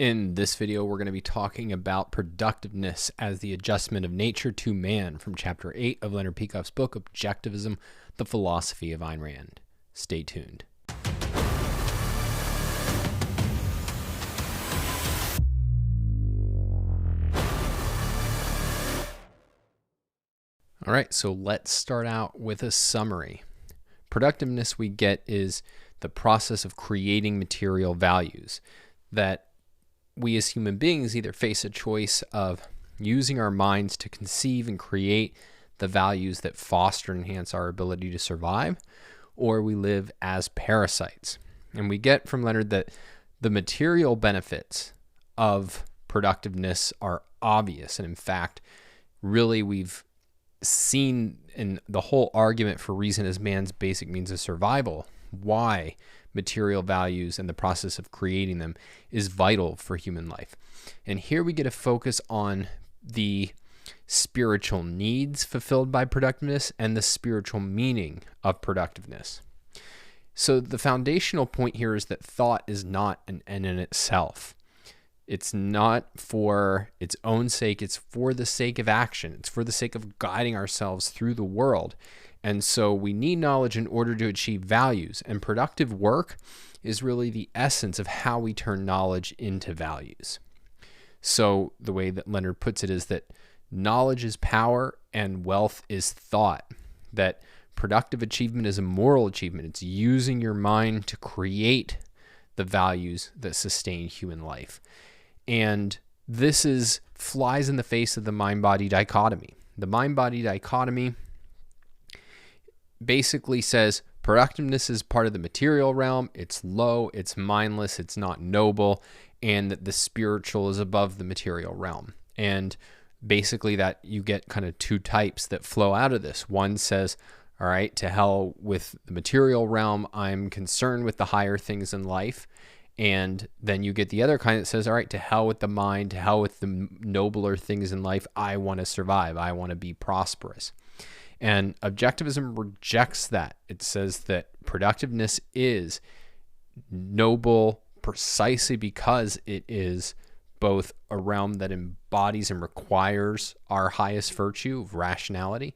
In this video, we're going to be talking about productiveness as the adjustment of nature to man from Chapter 8 of Leonard Peikoff's book, Objectivism, the Philosophy of Ayn Rand. Stay tuned. All right, so let's start out with a summary. Productiveness we get is the process of creating material values that we as human beings either face a choice of using our minds to conceive and create the values that foster and enhance our ability to survive, or we live as parasites. And we get from Leonard that the material benefits of productiveness are obvious. And in fact, really we've seen in the whole argument for reason as man's basic means of survival why material values and the process of creating them is vital for human life. And here we get to focus on the spiritual needs fulfilled by productiveness and the spiritual meaning of productiveness. So the foundational point here is that thought is not an end in itself. It's not for its own sake, it's for the sake of action. It's for the sake of guiding ourselves through the world. And so we need knowledge in order to achieve values. And productive work is really the essence of how we turn knowledge into values. So the way that Leonard puts it is that knowledge is power and wealth is thought. That productive achievement is a moral achievement. It's using your mind to create the values that sustain human life. And this flies in the face of the mind-body dichotomy. The mind-body dichotomy basically says productiveness is part of the material realm. It's low, it's mindless, it's not noble, and that the spiritual is above the material realm. And basically that you get kind of two types that flow out of this. One says, all right, to hell with the material realm, I'm concerned with the higher things in life. And then you get the other kind that says, all right, to hell with the mind, to hell with the nobler things in life. I want to survive. I want to be prosperous. And Objectivism rejects that. It says that productiveness is noble precisely because it is both a realm that embodies and requires our highest virtue of rationality,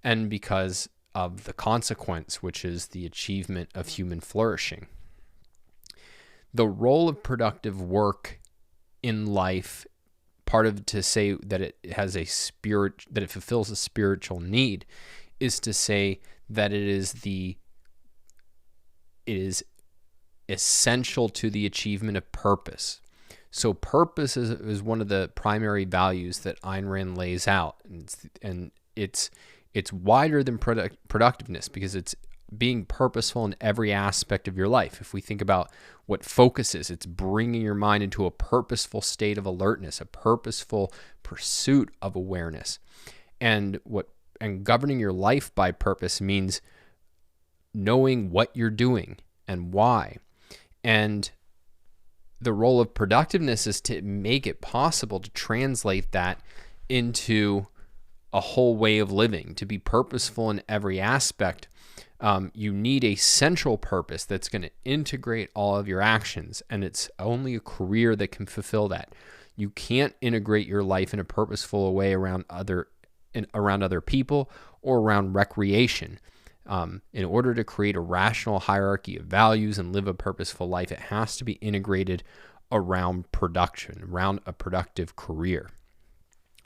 and because of the consequence, which is the achievement of human flourishing. The role of productive work in life, part of to say that it has a spirit, that it fulfills a spiritual need, is to say that it is essential to the achievement of purpose. So purpose is one of the primary values that Ayn Rand lays out, and it's wider than productiveness because it's being purposeful in every aspect of your life. If we think about what focus is, it's bringing your mind into a purposeful state of alertness, a purposeful pursuit of awareness. And governing your life by purpose means knowing what you're doing and why. And the role of productiveness is to make it possible to translate that into a whole way of living, to be purposeful in every aspect. You need a central purpose that's going to integrate all of your actions, and it's only a career that can fulfill that. You can't integrate your life in a purposeful way around other people or around recreation. In order to create a rational hierarchy of values and live a purposeful life, it has to be integrated around production, around a productive career.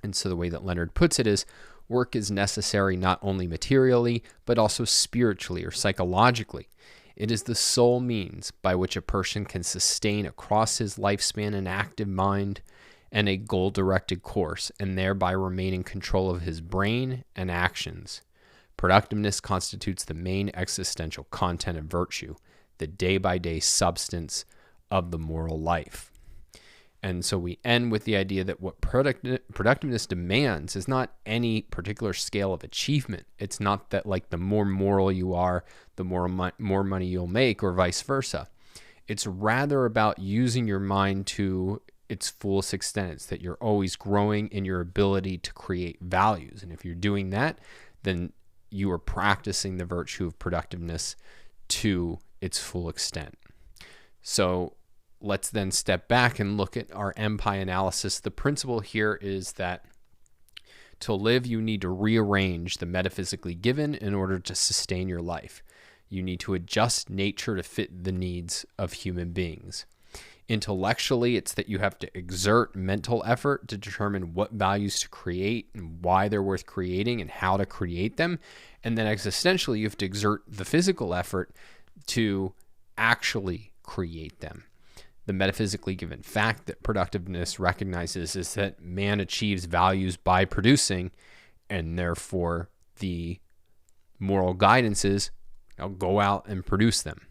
And so the way that Leonard puts it is, work is necessary not only materially, but also spiritually or psychologically. It is the sole means by which a person can sustain across his lifespan an active mind and a goal-directed course, and thereby remain in control of his brain and actions. Productiveness constitutes the main existential content of virtue, the day-by-day substance of the moral life. And so we end with the idea that what productiveness demands is not any particular scale of achievement. It's not that like the more moral you are, the more money you'll make, or vice versa. It's rather about using your mind to its fullest extent. It's that you're always growing in your ability to create values. And if you're doing that, then you are practicing the virtue of productiveness to its full extent. So let's then step back and look at our MPI analysis. The principle here is that to live, you need to rearrange the metaphysically given in order to sustain your life. You need to adjust nature to fit the needs of human beings. Intellectually, it's that you have to exert mental effort to determine what values to create and why they're worth creating and how to create them. And then existentially, you have to exert the physical effort to actually create them. The metaphysically given fact that productiveness recognizes is that man achieves values by producing, and therefore the moral guidance is go out and produce them.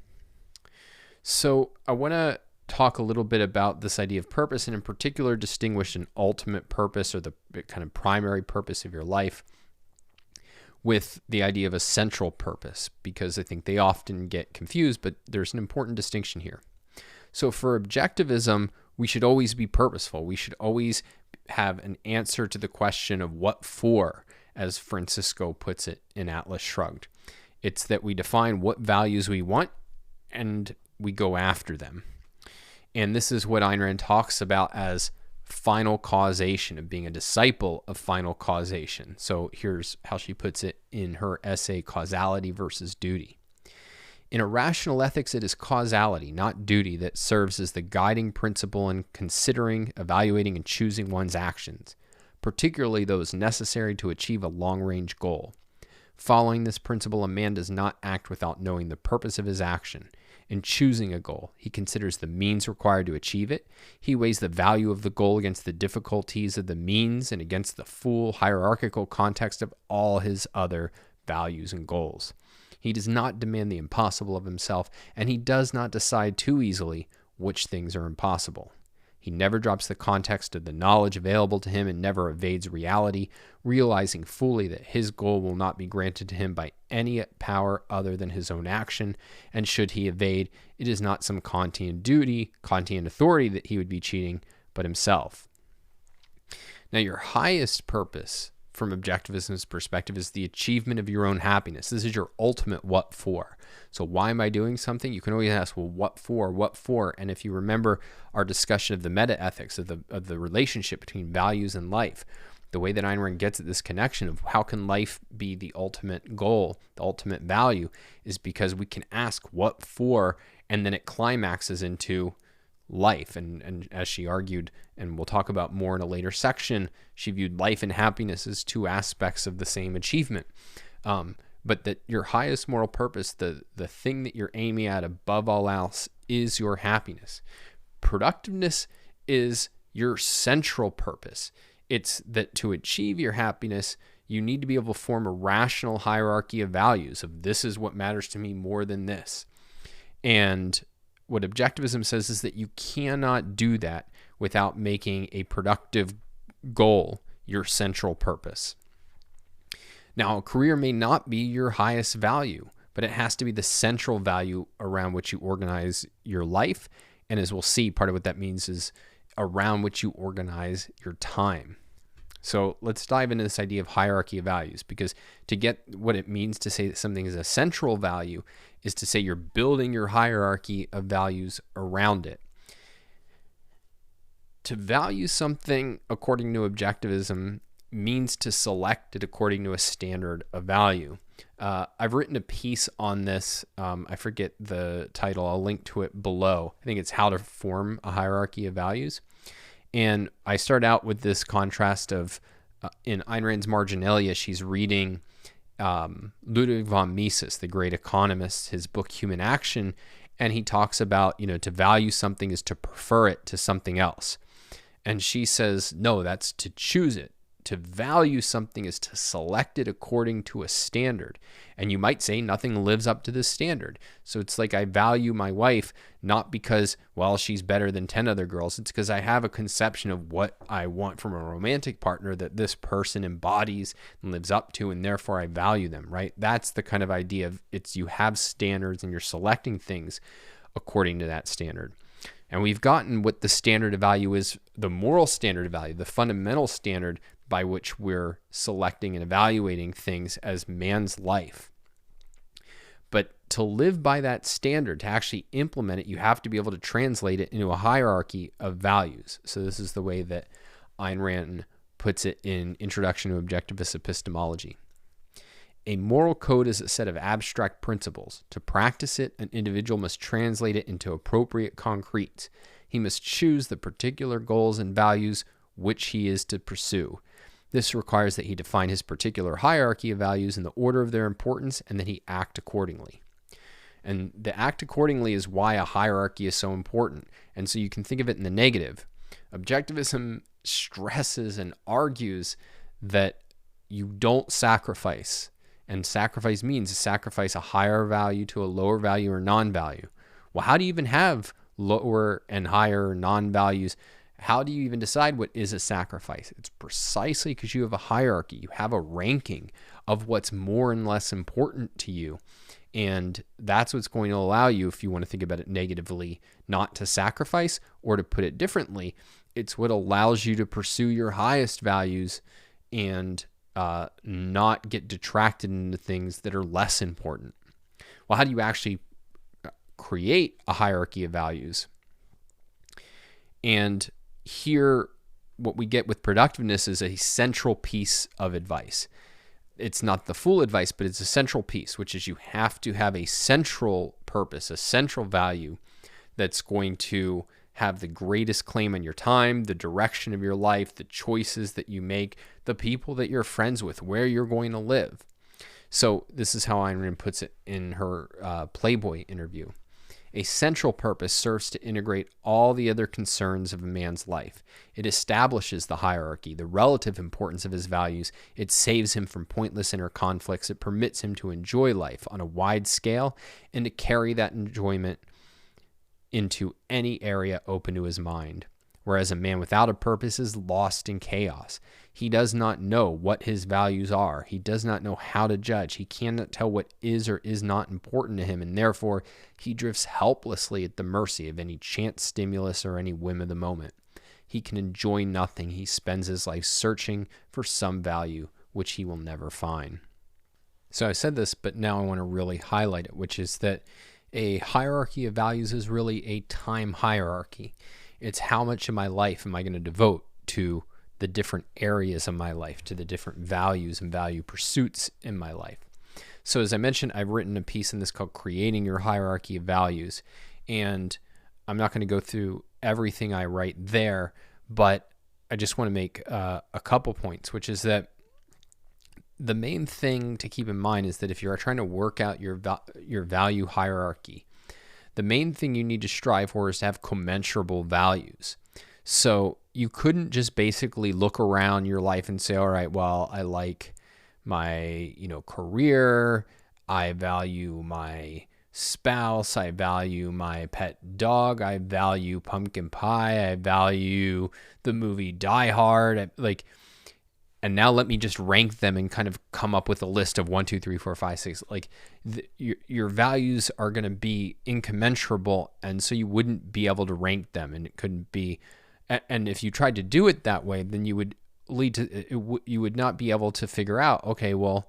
So I want to talk a little bit about this idea of purpose, and in particular distinguish an ultimate purpose or the kind of primary purpose of your life with the idea of a central purpose, because I think they often get confused, but there's an important distinction here. So for objectivism, we should always be purposeful. We should always have an answer to the question of what for, as Francisco puts it in Atlas Shrugged. It's that we define what values we want and we go after them. And this is what Ayn Rand talks about as final causation, of being a disciple of final causation. So here's how she puts it in her essay, Causality versus Duty. In a rational ethics, it is causality, not duty, that serves as the guiding principle in considering, evaluating, and choosing one's actions, particularly those necessary to achieve a long-range goal. Following this principle, a man does not act without knowing the purpose of his action. In choosing a goal, he considers the means required to achieve it. He weighs the value of the goal against the difficulties of the means and against the full hierarchical context of all his other values and goals. He does not demand the impossible of himself, and he does not decide too easily which things are impossible. He never drops the context of the knowledge available to him and never evades reality, realizing fully that his goal will not be granted to him by any power other than his own action, and should he evade, it is not some Kantian duty, Kantian authority that he would be cheating, but himself. Now, your highest purpose from objectivism's perspective is the achievement of your own happiness. This is your ultimate what for. So why am I doing something? You can always ask, well, what for? What for? And if you remember our discussion of the meta-ethics, of the relationship between values and life, the way that Ayn Rand gets at this connection of how can life be the ultimate goal, the ultimate value, is because we can ask what for, and then it climaxes into life. And as she argued, and we'll talk about more in a later section, she viewed life and happiness as two aspects of the same achievement. But that your highest moral purpose, the thing that you're aiming at above all else, is your happiness. Productiveness is your central purpose. It's that to achieve your happiness, you need to be able to form a rational hierarchy of values of this is what matters to me more than this. And what objectivism says is that you cannot do that without making a productive goal your central purpose. Now, a career may not be your highest value, but it has to be the central value around which you organize your life. And as we'll see, part of what that means is around which you organize your time. So let's dive into this idea of hierarchy of values, because to get what it means to say that something is a central value is to say you're building your hierarchy of values around it. To value something according to objectivism means to select it according to a standard of value. I've written a piece on this. I forget the title. I'll link to it below. I think it's How to Form a Hierarchy of Values. And I start out with this contrast of, in Ayn Rand's Marginalia, she's reading Ludwig von Mises, the great economist, his book Human Action, and he talks about, to value something is to prefer it to something else. And she says, no, that's to choose it. To value something is to select it according to a standard. And you might say nothing lives up to this standard. So it's like I value my wife not because, well, she's better than 10 other girls. It's because I have a conception of what I want from a romantic partner that this person embodies and lives up to, and therefore I value them, right? That's the kind of idea of you have standards and you're selecting things according to that standard. And we've gotten what the standard of value is, the moral standard of value, the fundamental standard by which we're selecting and evaluating things as man's life. But to live by that standard, to actually implement it, you have to be able to translate it into a hierarchy of values. So this is the way that Ayn Rand puts it in Introduction to Objectivist Epistemology. A moral code is a set of abstract principles. To practice it, an individual must translate it into appropriate concretes. He must choose the particular goals and values which he is to pursue. This requires that he define his particular hierarchy of values in the order of their importance and that he act accordingly. And the act accordingly is why a hierarchy is so important. And so you can think of it in the negative. Objectivism stresses and argues that you don't sacrifice. And sacrifice means to sacrifice a higher value to a lower value or non-value. Well, how do you even have lower and higher non-values? How do you even decide what is a sacrifice? It's precisely because you have a hierarchy. You have a ranking of what's more and less important to you. And that's what's going to allow you, if you want to think about it negatively, not to sacrifice, or to put it differently, it's what allows you to pursue your highest values and not get detracted into things that are less important. Well, how do you actually create a hierarchy of values? And here, what we get with productiveness is a central piece of advice. It's not the full advice, but it's a central piece, which is you have to have a central purpose, a central value that's going to have the greatest claim on your time, the direction of your life, the choices that you make, the people that you're friends with, where you're going to live. So this is how Ayn Rand puts it in her Playboy interview. A central purpose serves to integrate all the other concerns of a man's life. It establishes the hierarchy, the relative importance of his values. It saves him from pointless inner conflicts. It permits him to enjoy life on a wide scale and to carry that enjoyment into any area open to his mind. Whereas a man without a purpose is lost in chaos. He does not know what his values are. He does not know how to judge. He cannot tell what is or is not important to him, and therefore he drifts helplessly at the mercy of any chance stimulus or any whim of the moment. He can enjoy nothing. He spends his life searching for some value which he will never find. So I said this, but now I want to really highlight it, which is that a hierarchy of values is really a time hierarchy. It's how much of my life am I going to devote to the different areas of my life, to the different values and value pursuits in my life. So as I mentioned, I've written a piece in this called Creating Your Hierarchy of Values. And I'm not going to go through everything I write there, but I just want to make a couple points, which is that the main thing to keep in mind is that if you're trying to work out your value hierarchy, the main thing you need to strive for is to have commensurable values. So you couldn't just basically look around your life and say, all right, well, I like my, career. I value my spouse. I value my pet dog. I value pumpkin pie. I value the movie Die Hard. And now let me just rank them and kind of come up with a list of 1, 2, 3, 4, 5, 6. Your values are going to be incommensurable, and so you wouldn't be able to rank them, and it couldn't be. And if you tried to do it that way, then you would lead to you would not be able to figure out. Okay, well,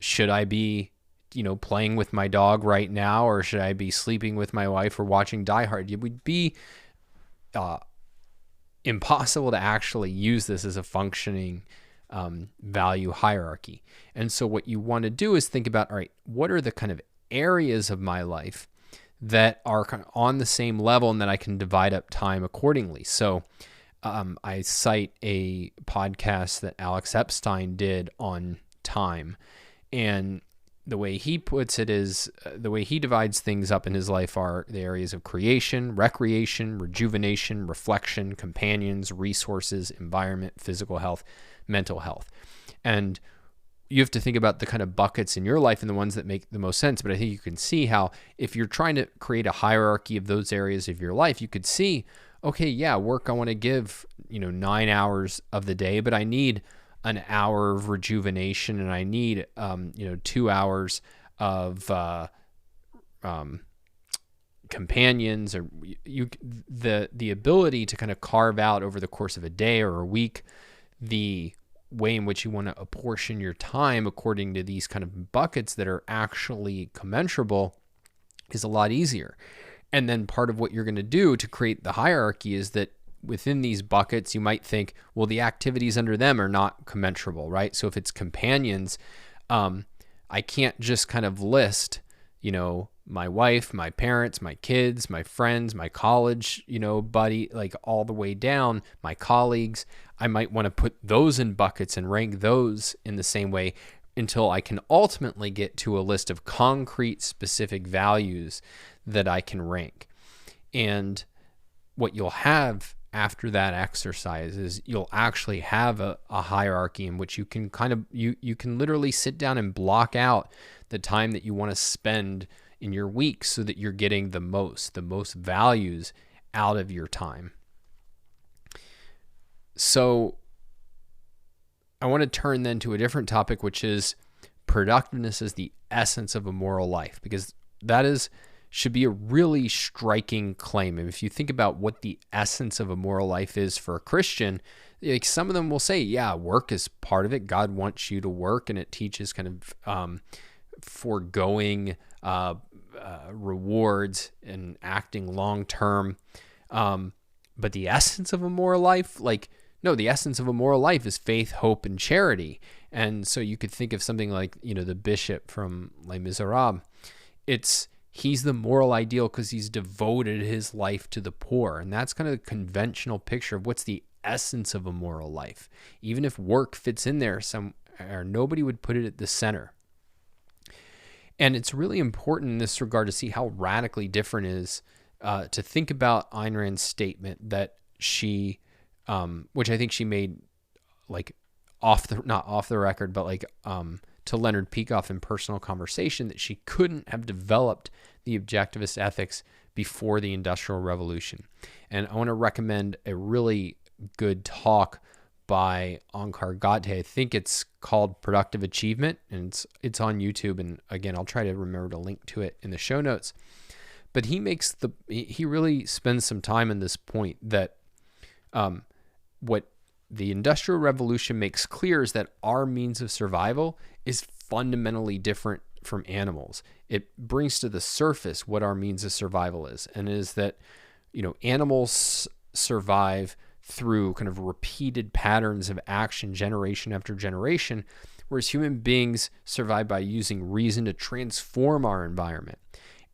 should I be, playing with my dog right now, or should I be sleeping with my wife or watching Die Hard? It would be impossible to actually use this as a functioning value hierarchy. And so what you want to do is think about, all right, what are the kind of areas of my life that are kind of on the same level and that I can divide up time accordingly. So I cite a podcast that Alex Epstein did on time. And the way he puts it is, the way he divides things up in his life are the areas of creation, recreation, rejuvenation, reflection, companions, resources, environment, physical health, mental health. And you have to think about the kind of buckets in your life and the ones that make the most sense. But I think you can see how if you're trying to create a hierarchy of those areas of your life, you could see, okay, yeah, work, I want to give, 9 hours of the day, but I need an hour of rejuvenation, and I need 2 hours of companions, or the ability to kind of carve out over the course of a day or a week the way in which you want to apportion your time according to these kind of buckets that are actually commensurable is a lot easier. And then part of what you're going to do to create the hierarchy is that within these buckets, you might think, well, the activities under them are not commensurable, right? So if it's companions, I can't just kind of list, my wife, my parents, my kids, my friends, my college, buddy, like all the way down, my colleagues. I might want to put those in buckets and rank those in the same way until I can ultimately get to a list of concrete, specific values that I can rank. And what you'll have after that exercise is you'll actually have a hierarchy in which you can you can literally sit down and block out the time that you want to spend in your week so that you're getting the most values out of your time. So I want to turn then to a different topic, which is productiveness as the essence of a moral life, because that should be a really striking claim. And if you think about what the essence of a moral life is for a Christian, like some of them will say, yeah, work is part of it. God wants you to work, and it teaches kind of foregoing rewards and acting long term. But the essence of a moral life, no, the essence of a moral life is faith, hope, and charity. And so you could think of something like, the bishop from Les Miserables. He's the moral ideal because he's devoted his life to the poor. And that's kind of the conventional picture of what's the essence of a moral life. Even if work fits in there somewhere, nobody would put it at the center. And it's really important in this regard to see how radically different it is to think about Ayn Rand's statement that she, which I think she made not off the record, but to Leonard Peikoff in personal conversation, that she couldn't have developed the objectivist ethics before the Industrial Revolution. And I want to recommend a really good talk by Onkar Ghate. I think it's called Productive Achievement, and it's on YouTube. And again, I'll try to remember to link to it in the show notes. But he really spends some time on this point that what the Industrial Revolution makes clear is that our means of survival is fundamentally different from animals. It brings to the surface what our means of survival is, and is that, animals survive through kind of repeated patterns of action generation after generation, whereas human beings survive by using reason to transform our environment.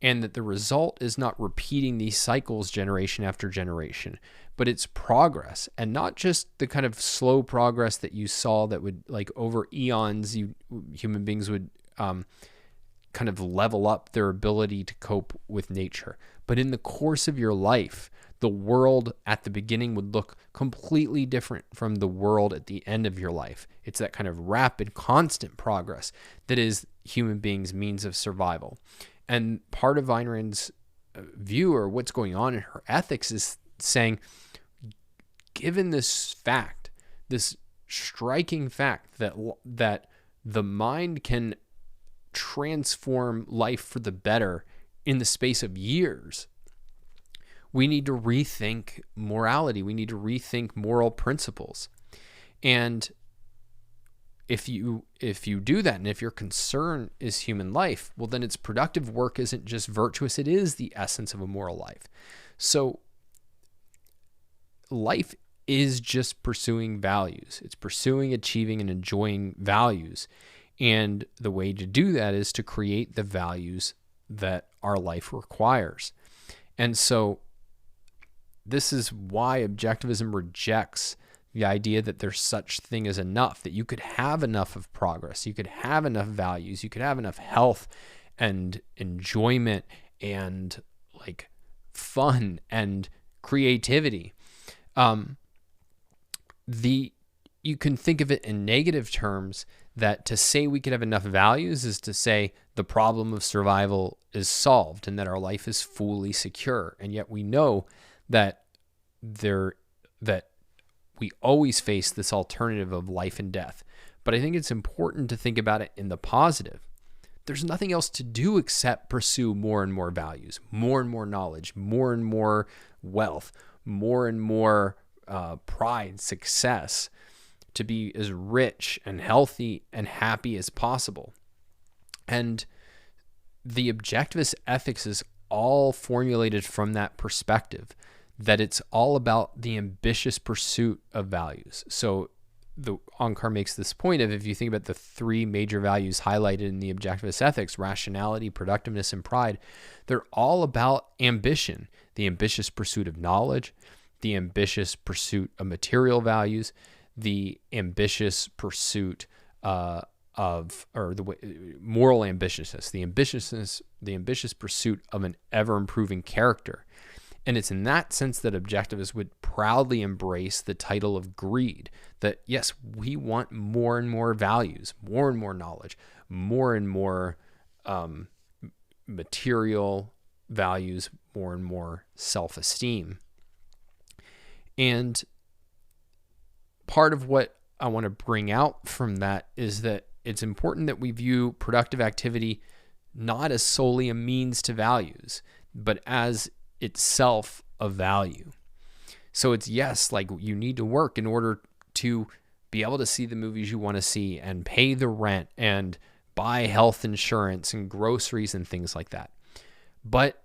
And that the result is not repeating these cycles generation after generation, but it's progress, and not just the kind of slow progress that you saw that would, over eons, human beings would kind of level up their ability to cope with nature. But in the course of your life, the world at the beginning would look completely different from the world at the end of your life. It's that kind of rapid, constant progress that is human beings' means of survival. And part of Ayn Rand's view, or what's going on in her ethics, is saying, given this fact, this striking fact that the mind can transform life for the better in the space of years, we need to rethink morality. We need to rethink moral principles. And if you do that, and if your concern is human life, well, then its productive work isn't just virtuous, it is the essence of a moral life. So life is just pursuing values. It's pursuing, achieving, and enjoying values. And the way to do that is to create the values that our life requires. And so this is why objectivism rejects the idea that there's such thing as enough, that you could have enough of progress, you could have enough values, you could have enough health and enjoyment and fun and creativity. You can think of it in negative terms, that to say we could have enough values is to say the problem of survival is solved and that our life is fully secure. And yet we know that we always face this alternative of life and death. But I think it's important to think about it in the positive. There's nothing else to do except pursue more and more values, more and more knowledge, more and more wealth, more and more pride, success, to be as rich and healthy and happy as possible. And the objectivist ethics is all formulated from that perspective, that it's all about the ambitious pursuit of values. So the OPAR makes this point of, if you think about the three major values highlighted in the objectivist ethics, rationality, productiveness, and pride, they're all about ambition, the ambitious pursuit of knowledge, the ambitious pursuit of material values, the ambitious pursuit moral ambitiousness, the ambitious pursuit of an ever-improving character. And it's in that sense that objectivists would proudly embrace the title of greed, that yes, we want more and more values, more and more knowledge, more and more material values, more and more self-esteem. And part of what I want to bring out from that is that it's important that we view productive activity not as solely a means to values, but as itself a value. So it's, yes, like you need to work in order to be able to see the movies you want to see and pay the rent and buy health insurance and groceries and things like that. But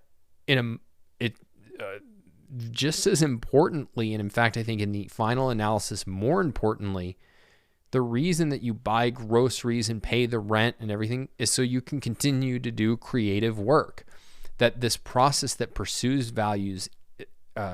just as importantly, and in fact, I think in the final analysis, more importantly, the reason that you buy groceries and pay the rent and everything is so you can continue to do creative work. That this process that pursues values,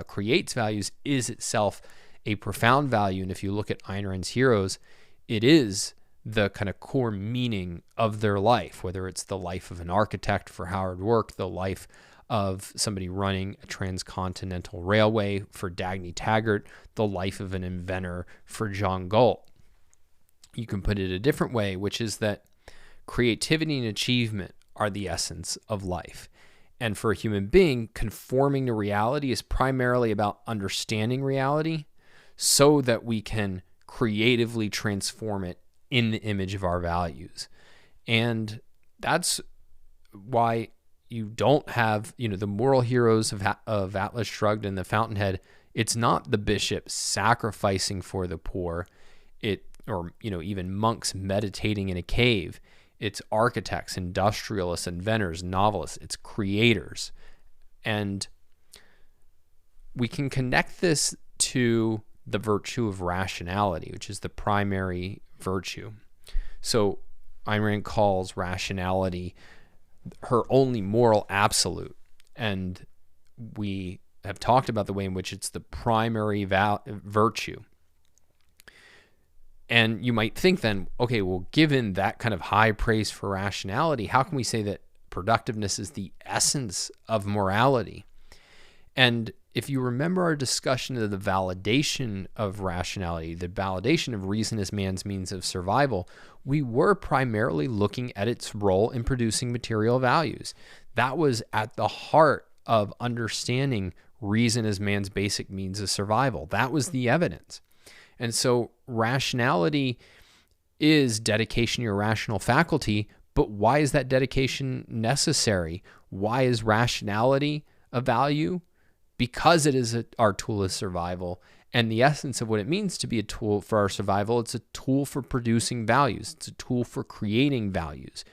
creates values, is itself a profound value. And if you look at Ayn Rand's heroes, it is the kind of core meaning of their life, whether it's the life of an architect for Howard Roark, the life of somebody running a transcontinental railway for Dagny Taggart, the life of an inventor for John Galt. You can put it a different way, which is that creativity and achievement are the essence of life. And for a human being, conforming to reality is primarily about understanding reality so that we can creatively transform it in the image of our values. And that's why you don't have, the moral heroes of Atlas Shrugged and The Fountainhead. It's not the bishop sacrificing for the poor, or even monks meditating in a cave. It's architects, industrialists, inventors, novelists. It's creators. And we can connect this to the virtue of rationality, which is the primary virtue. So Ayn Rand calls rationality her only moral absolute. And we have talked about the way in which it's the primary virtue. And you might think then, okay, well, given that kind of high praise for rationality, how can we say that productiveness is the essence of morality? And if you remember our discussion of the validation of rationality, the validation of reason as man's means of survival, we were primarily looking at its role in producing material values. That was at the heart of understanding reason as man's basic means of survival. That was the evidence. And so rationality is dedication to your rational faculty, but why is that dedication necessary? Why is rationality a value? Because it is our tool of survival. And the essence of what it means to be a tool for our survival, it's a tool for producing values. It's a tool for creating values.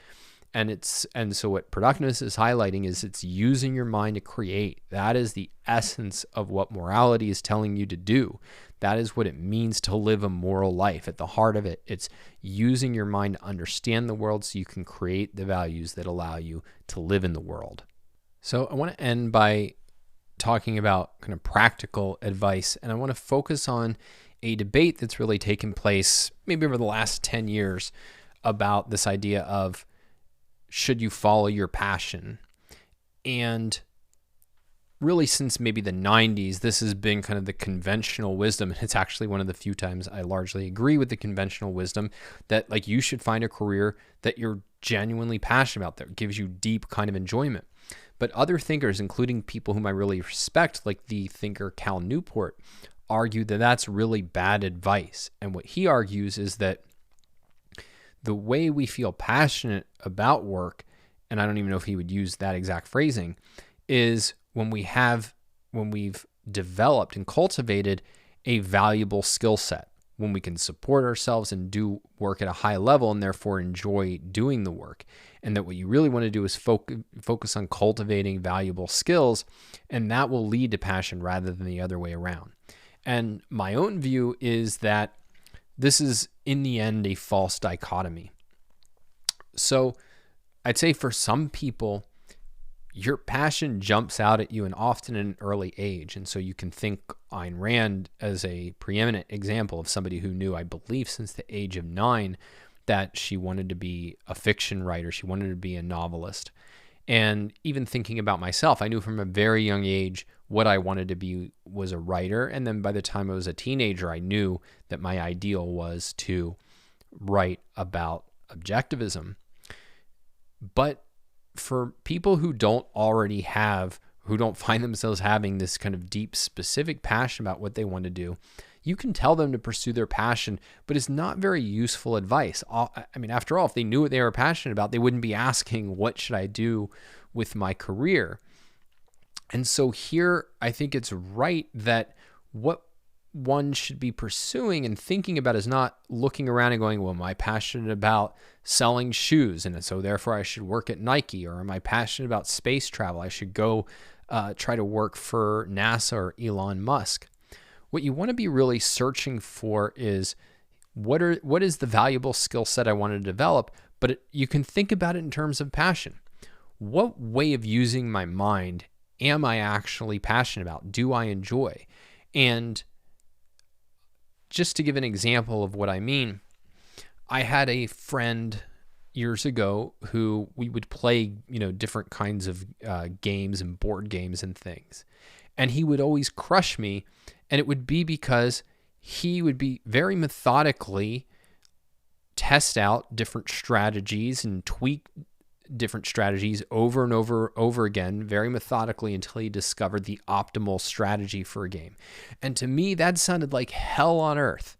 And so what Productiveness is highlighting is it's using your mind to create. That is the essence of what morality is telling you to do. That is what it means to live a moral life. At the heart of it, it's using your mind to understand the world so you can create the values that allow you to live in the world. So I want to end by talking about kind of practical advice, and I want to focus on a debate that's really taken place maybe over the last 10 years about this idea of, should you follow your passion? And really since maybe the 90s, this has been kind of the conventional wisdom. And it's actually one of the few times I largely agree with the conventional wisdom that like you should find a career that you're genuinely passionate about, that gives you deep kind of enjoyment. But other thinkers, including people whom I really respect, like the thinker Cal Newport, argue that that's really bad advice. And what he argues is that the way we feel passionate about work, and I don't even know if he would use that exact phrasing, is when we've developed and cultivated a valuable skill set, when we can support ourselves and do work at a high level and therefore enjoy doing the work. And that what you really want to do is focus on cultivating valuable skills, and that will lead to passion rather than the other way around. And my own view is that this is, in the end, a false dichotomy. So I'd say for some people, your passion jumps out at you, and often at an early age. And so you can think Ayn Rand as a preeminent example of somebody who knew, I believe, since the age of 9, that she wanted to be a fiction writer. She wanted to be a novelist. And even thinking about myself, I knew from a very young age what I wanted to be was a writer. And then by the time I was a teenager, I knew that my ideal was to write about objectivism. But for people who don't already have, who don't find themselves having this kind of deep, specific passion about what they want to do, you can tell them to pursue their passion, but it's not very useful advice. I mean, after all, if they knew what they were passionate about, they wouldn't be asking, what should I do with my career? And so here, I think it's right that what one should be pursuing and thinking about is not looking around and going, well, am I passionate about selling shoes, and so therefore I should work at Nike? Or am I passionate about space travel? I should go try to work for NASA or Elon Musk. What you want to be really searching for is what is the valuable skill set I want to develop, but you can think about it in terms of passion. What way of using my mind am I actually passionate about? Do I enjoy? And just to give an example of what I mean, I had a friend years ago who we would play, different kinds of games and board games and things. And he would always crush me. And it would be because he would be very methodically test out different strategies and tweak different strategies over and over again, very methodically, until he discovered the optimal strategy for a game. And to me, that sounded like hell on earth.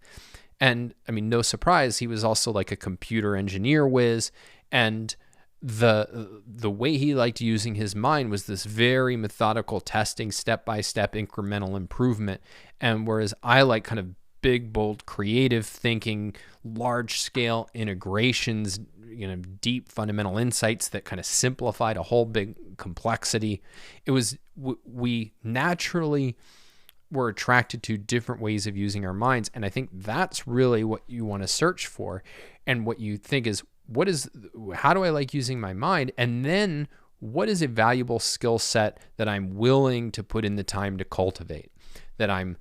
And I mean, no surprise, he was also like a computer engineer whiz. And the way he liked using his mind was this very methodical testing, step-by-step incremental improvement. And whereas I like kind of big, bold, creative thinking, large-scale integrations, deep fundamental insights that kind of simplified a whole big complexity. It was, we naturally were attracted to different ways of using our minds. And I think that's really what you want to search for. And what you think is, how do I like using my mind? And then what is a valuable skill set that I'm willing to put in the time to cultivate, that I'm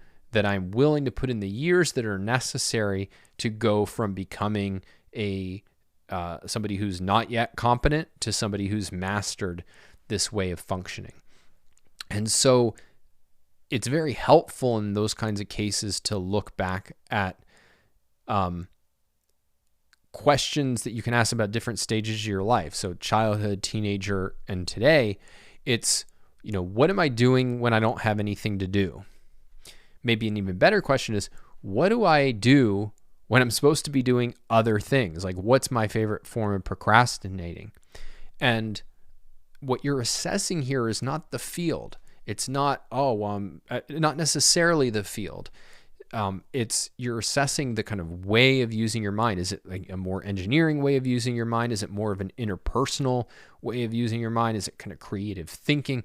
willing to put in the years that are necessary to go from becoming somebody who's not yet competent to somebody who's mastered this way of functioning. And so it's very helpful in those kinds of cases to look back at questions that you can ask about different stages of your life. So childhood, teenager, and today, it's, what am I doing when I don't have anything to do? Maybe an even better question is, what do I do when I'm supposed to be doing other things? Like, what's my favorite form of procrastinating? And what you're assessing here is not the field. It's not, not necessarily the field. It's, you're assessing the kind of way of using your mind. Is it like a more engineering way of using your mind? Is it more of an interpersonal way of using your mind? Is it kind of creative thinking?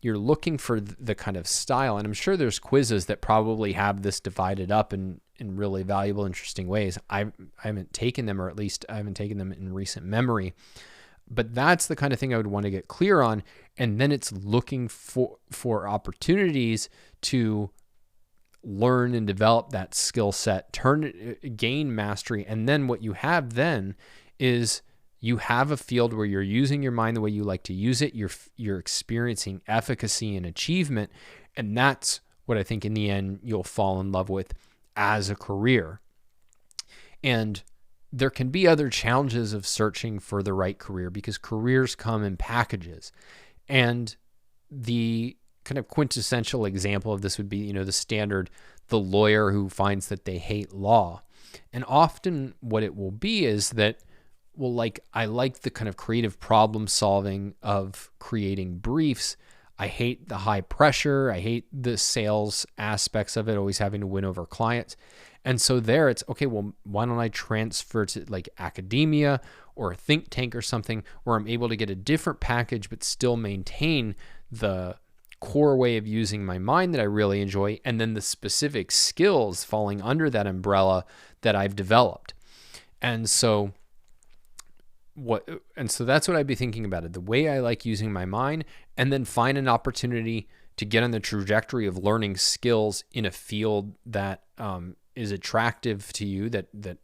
You're looking for the kind of style. And I'm sure there's quizzes that probably have this divided up in really valuable, interesting ways. I haven't taken them, or at least I haven't taken them in recent memory. But that's the kind of thing I would want to get clear on. And then it's looking for opportunities to learn and develop that skill set, gain mastery. And then what you have then is you have a field where you're using your mind the way you like to use it. You're experiencing efficacy and achievement. And that's what I think in the end you'll fall in love with as a career. And there can be other challenges of searching for the right career, because careers come in packages. And the kind of quintessential example of this would be, the standard, the lawyer who finds that they hate law. And often what it will be is that, I like the kind of creative problem solving of creating briefs. I hate the high pressure. I hate the sales aspects of it, always having to win over clients. And so there it's, okay, well, why don't I transfer to like academia or a think tank or something where I'm able to get a different package, but still maintain the core way of using my mind that I really enjoy, and then the specific skills falling under that umbrella that I've developed. And so that's what I'd be thinking about it, the way I like using my mind, and then find an opportunity to get on the trajectory of learning skills in a field that is attractive to you, that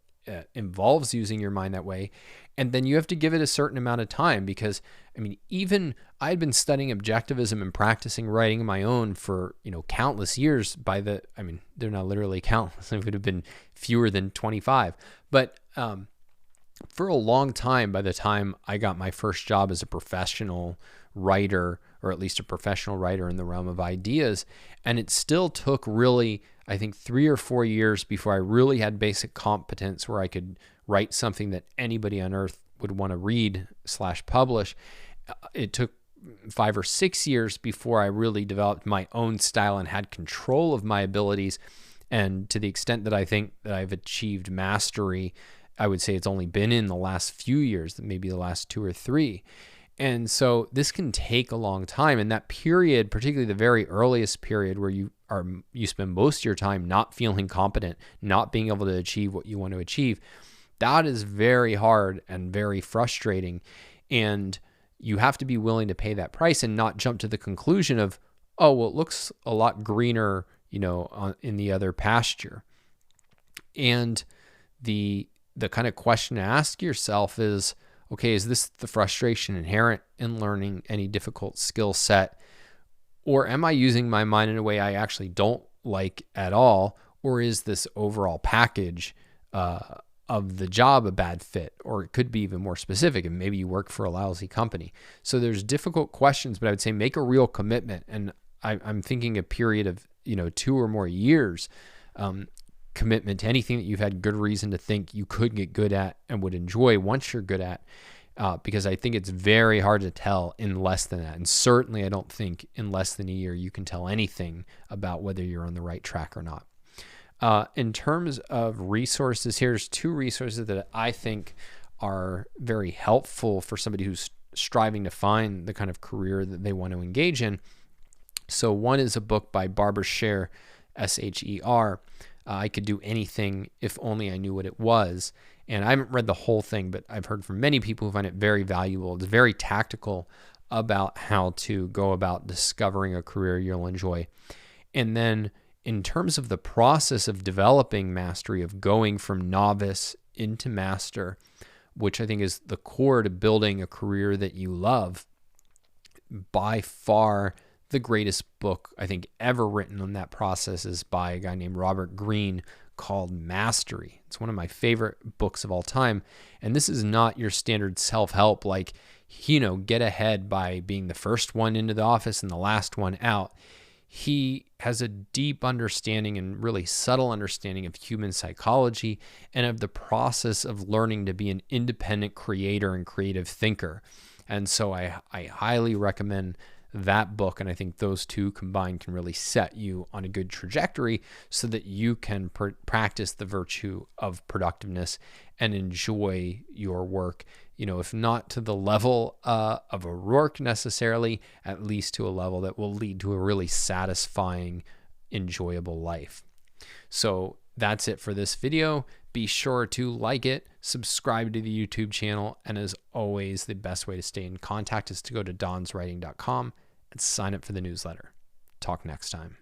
involves using your mind that way. And then you have to give it a certain amount of time, because I mean, even I'd been studying objectivism and practicing writing my own for, countless years. They're not literally countless. It would have been fewer than 25, but for a long time, by the time I got my first job as a professional writer, or at least a professional writer in the realm of ideas, and it still took really, I think, 3 or 4 years before I really had basic competence where I could write something that anybody on earth would want to read / publish. It took 5 or 6 years before I really developed my own style and had control of my abilities. And to the extent that I think that I've achieved mastery, I would say it's only been in the last few years, maybe the last 2 or 3. And so this can take a long time. And that period, particularly the very earliest period where you spend most of your time not feeling competent, not being able to achieve what you want to achieve, that is very hard and very frustrating. And you have to be willing to pay that price and not jump to the conclusion of, oh, well, it looks a lot greener, in the other pasture. And the kind of question to ask yourself is, okay, is this the frustration inherent in learning any difficult skill set? Or am I using my mind in a way I actually don't like at all? Or is this overall package of the job a bad fit? Or it could be even more specific, and maybe you work for a lousy company. So there's difficult questions, but I would say make a real commitment. And I'm thinking a period of 2 or more years commitment to anything that you've had good reason to think you could get good at and would enjoy once you're good at, because I think it's very hard to tell in less than that. And certainly I don't think in less than a year you can tell anything about whether you're on the right track or not. In terms of resources, here's 2 resources that I think are very helpful for somebody who's striving to find the kind of career that they want to engage in. So one is a book by Barbara Sher, Sher. I Could Do Anything If Only I Knew What It Was. And I haven't read the whole thing, but I've heard from many people who find it very valuable. It's very tactical about how to go about discovering a career you'll enjoy. And then in terms of the process of developing mastery, of going from novice into master, which I think is the core to building a career that you love, by far the greatest book I think ever written on that process is by a guy named Robert Greene, called Mastery. It's one of my favorite books of all time. And this is not your standard self-help, like, get ahead by being the first one into the office and the last one out. He has a deep understanding and really subtle understanding of human psychology and of the process of learning to be an independent creator and creative thinker. And so I highly recommend that book, and I think those 2 combined can really set you on a good trajectory so that you can practice the virtue of productiveness and enjoy your work, if not to the level of a Rourke necessarily, at least to a level that will lead to a really satisfying, enjoyable life. So that's it for this video. Be sure to like it, subscribe to the YouTube channel, and as always, the best way to stay in contact is to go to donswriting.com and sign up for the newsletter. Talk next time.